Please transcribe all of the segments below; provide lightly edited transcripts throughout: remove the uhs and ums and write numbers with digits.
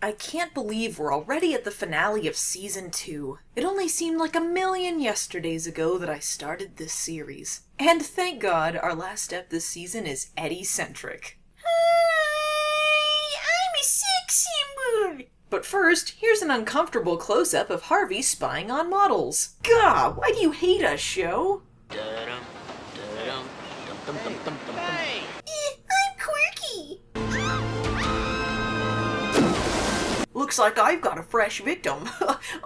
I can't believe we're already at the finale of Season 2. It only seemed like a million yesterdays ago that I started this series. And thank God, our last step this season is Eddie-centric. Hi, I'm a sex symbol! But first, here's an uncomfortable close-up of Harvey spying on models. Gah, why do you hate us, show? Hey! I'm quirky! Looks like I've got a fresh victim.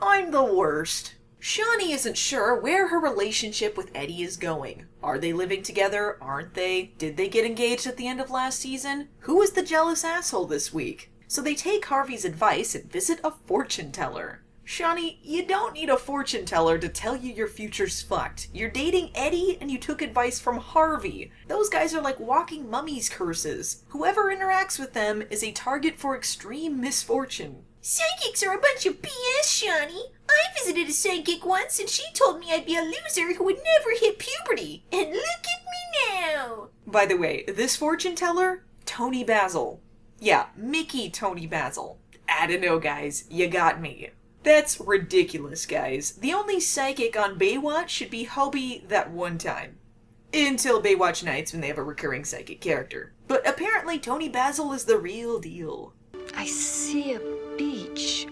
I'm the worst. Shawnee isn't sure where her relationship with Eddie is going. Are they living together? Aren't they? Did they get engaged at the end of last season? Who is the jealous asshole this week? So they take Harvey's advice and visit a fortune teller. Shawnee, you don't need a fortune teller to tell you your future's fucked. You're dating Eddie and you took advice from Harvey. Those guys are like walking mummy's curses. Whoever interacts with them is a target for extreme misfortune. Psychics are a bunch of BS, Shawnee. I visited a psychic once and she told me I'd be a loser who would never hit puberty. And look at me now! By the way, this fortune teller, Tony Basil. Yeah, Mickey Tony Basil. I don't know, guys. You got me. That's ridiculous, guys. The only psychic on Baywatch should be Hobie that one time. Until Baywatch Nights when they have a recurring psychic character. But apparently Tony Basil is the real deal. I see a beach.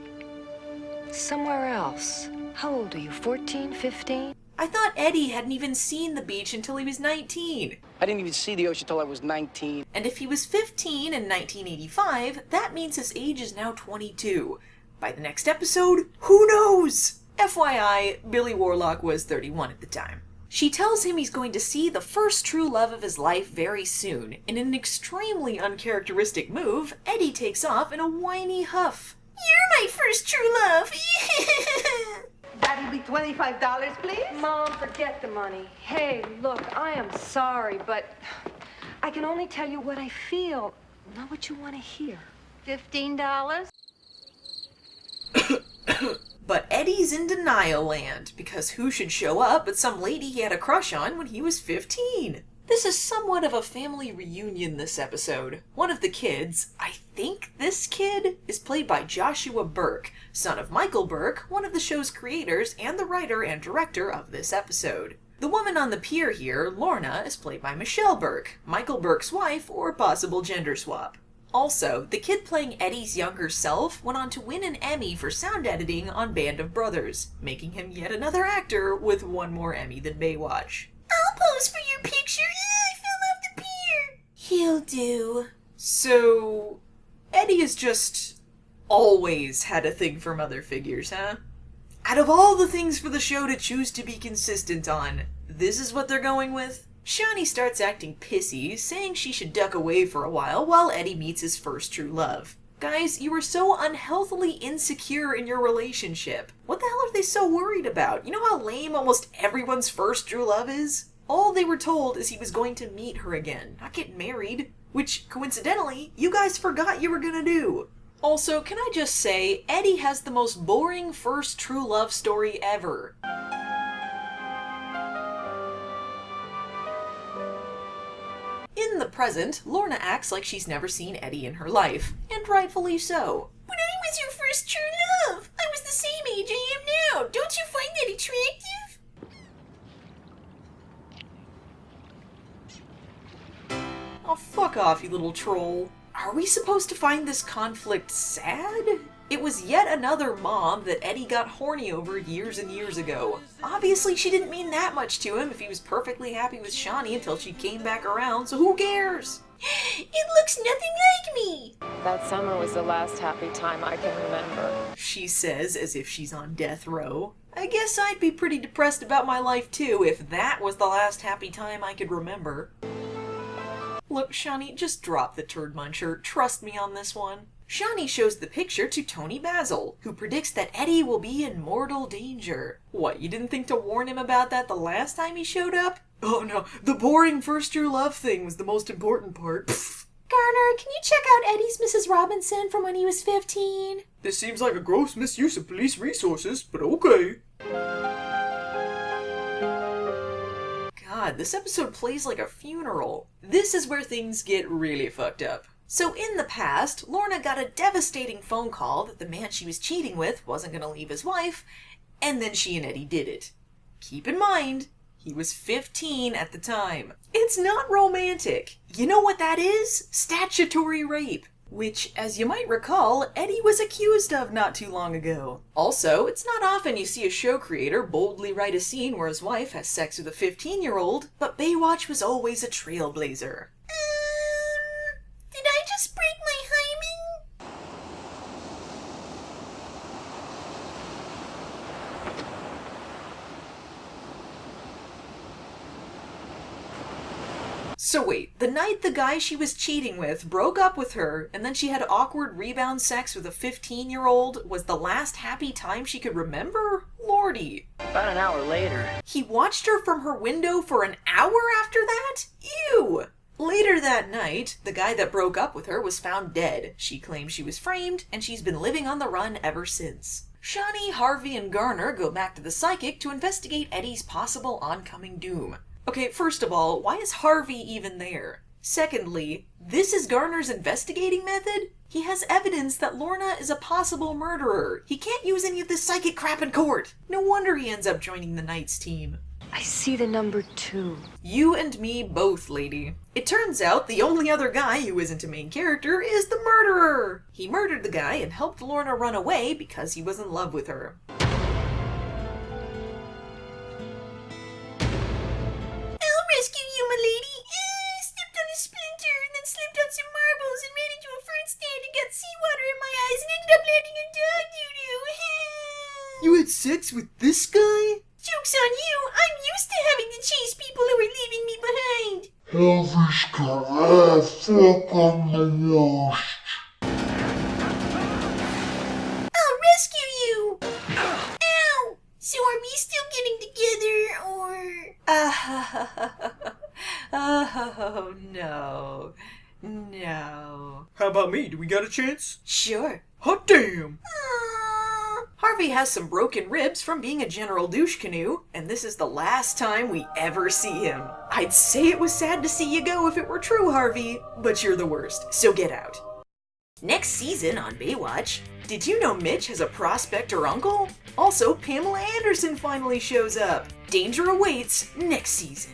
Somewhere else. How old are you, 14, 15? I thought Eddie hadn't even seen the beach until he was 19. I didn't even see the ocean till I was 19. And if he was 15 in 1985, that means his age is now 22. By the next episode, who knows? FYI, Billy Warlock was 31 at the time. She tells him he's going to see the first true love of his life very soon. In an extremely uncharacteristic move, Eddie takes off in a whiny huff. You're my first true love! That'll be $25, please. Mom, forget the money. Hey, look, I am sorry, but I can only tell you what I feel, not what you want to hear. $15? But Eddie's in denial land, because who should show up but some lady he had a crush on when he was 15? This is somewhat of a family reunion this episode. One of the kids, I think this kid, is played by Joshua Burke, son of Michael Burke, one of the show's creators and the writer and director of this episode. The woman on the pier here, Lorna, is played by Michelle Burke, Michael Burke's wife or possible gender swap. Also, the kid playing Eddie's younger self went on to win an Emmy for sound editing on Band of Brothers, making him yet another actor with one more Emmy than Baywatch. I'll pose for your picture. I fell off the pier. He'll do. So, Eddie has just always had a thing for mother figures, huh? Out of all the things for the show to choose to be consistent on, this is what they're going with? Shawnee starts acting pissy, saying she should duck away for a while Eddie meets his first true love. Guys, you were so unhealthily insecure in your relationship. What the hell are they so worried about? You know how lame almost everyone's first true love is? All they were told is he was going to meet her again, not get married. Which, coincidentally, you guys forgot you were gonna do. Also, can I just say, Eddie has the most boring first true love story ever. In the present, Lorna acts like she's never seen Eddie in her life, and rightfully so. When I was your first true love, I was the same age I am now. Don't you find that attractive? Oh, fuck off, you little troll. Are we supposed to find this conflict sad? It was yet another mom that Eddie got horny over years and years ago. Obviously, she didn't mean that much to him if he was perfectly happy with Shawnee until she came back around, so who cares? It looks nothing like me. That summer was the last happy time I can remember. She says as if she's on death row. I guess I'd be pretty depressed about my life too if that was the last happy time I could remember. Look, Shawnee, just drop the turd muncher. Trust me on this one. Shawnee shows the picture to Tony Basil, who predicts that Eddie will be in mortal danger. What, you didn't think to warn him about that the last time he showed up? Oh no, the boring first true love thing was the most important part. Pfft. Garner, can you check out Eddie's Mrs. Robinson from when he was 15? This seems like a gross misuse of police resources, but okay. God, this episode plays like a funeral. This is where things get really fucked up. So in the past, Lorna got a devastating phone call that the man she was cheating with wasn't going to leave his wife, and then she and Eddie did it. Keep in mind, he was 15 at the time. It's not romantic. You know what that is? Statutory rape. Which, as you might recall, Eddie was accused of not too long ago. Also, it's not often you see a show creator boldly write a scene where his wife has sex with a 15-year-old, but Baywatch was always a trailblazer. Did I just break my hymen? So wait, the night the guy she was cheating with broke up with her, and then she had awkward rebound sex with a 15-year-old was the last happy time she could remember? Lordy. About an hour later. He watched her from her window for an hour after that? Ew! Later that night, the guy that broke up with her was found dead. She claims she was framed, and she's been living on the run ever since. Shawnee, Harvey, and Garner go back to the psychic to investigate Eddie's possible oncoming doom. Okay, first of all, why is Harvey even there? Secondly, this is Garner's investigating method? He has evidence that Lorna is a possible murderer. He can't use any of this psychic crap in court. No wonder he ends up joining the Knights team. I see the number 2. You and me both, lady. It turns out the only other guy who isn't a main character is the murderer. He murdered the guy and helped Lorna run away because he was in love with her. I'll rescue you, my lady. I stepped on a splinter and then slipped on some marbles and ran into a fruit stand and got seawater in my eyes and ended up landing in dog doo-doo. You had sex with this guy? Joke's on you! I'm used to having to chase people who are leaving me behind! I'll rescue you! Ow! So are we still getting together, or...? Oh, no. No. How about me? Do we got a chance? Sure. Hot damn! Aww. Harvey has some broken ribs from being a general douche canoe, and this is the last time we ever see him. I'd say it was sad to see you go if it were true, Harvey, but you're the worst, so get out. Next season on Baywatch, did you know Mitch has a prospector uncle? Also, Pamela Anderson finally shows up. Danger awaits next season.